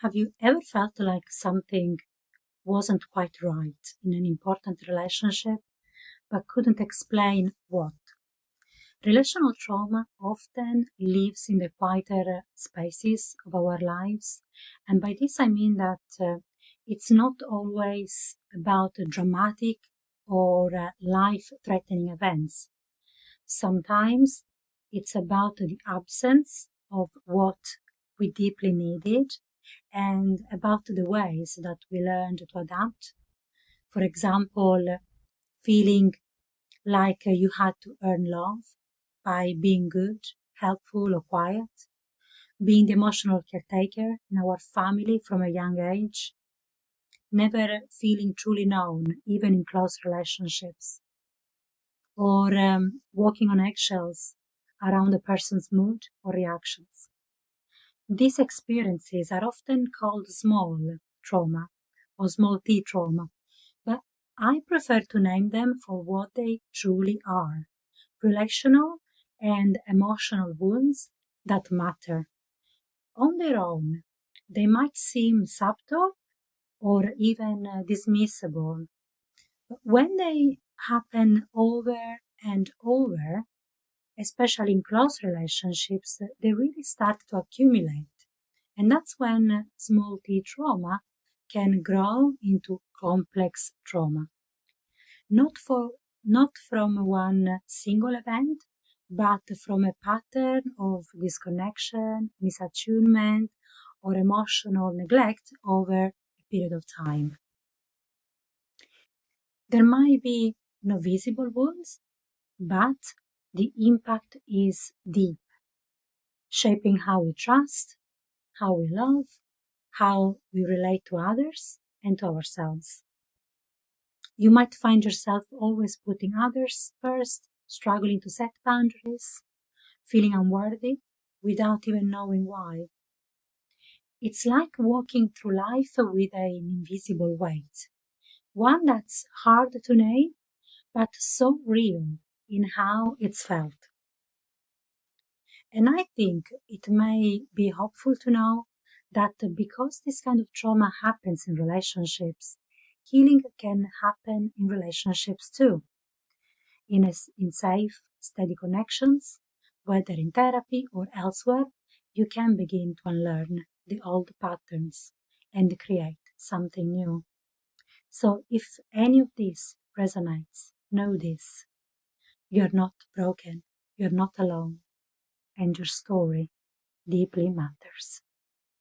Have you ever felt like something wasn't quite right in an important relationship, but couldn't explain what? Relational trauma often lives in the quieter spaces of our lives, and by this I mean that it's not always about dramatic or life-threatening events. Sometimes it's about the absence of what we deeply needed and about the ways that we learned to adapt. For example, feeling like you had to earn love by being good, helpful, or quiet, being the emotional caretaker in our family from a young age, never feeling truly known, even in close relationships, or walking on eggshells around a person's mood or reactions. These experiences are often called small trauma or small t trauma, but I prefer to name them for what they truly are: relational and emotional wounds that matter. On their own, they might seem subtle or even dismissible, but when they happen over and over, especially in close relationships, they really start to accumulate. And that's when small t trauma can grow into complex trauma. Not for not from one single event, but from a pattern of disconnection, misattunement, or emotional neglect over a period of time. There might be no visible wounds, but the impact is deep, shaping how we trust, how we love, how we relate to others and to ourselves. You might find yourself always putting others first, struggling to set boundaries, feeling unworthy without even knowing why. It's like walking through life with an invisible weight, one that's hard to name, but so real in how it's felt. And I think it may be helpful to know that because this kind of trauma happens in relationships, healing can happen in relationships too, in safe, steady connections, whether in therapy or elsewhere. You can begin to unlearn the old patterns and create something new. So if any of this resonates, know this: you're not broken, you're not alone, and your story deeply matters.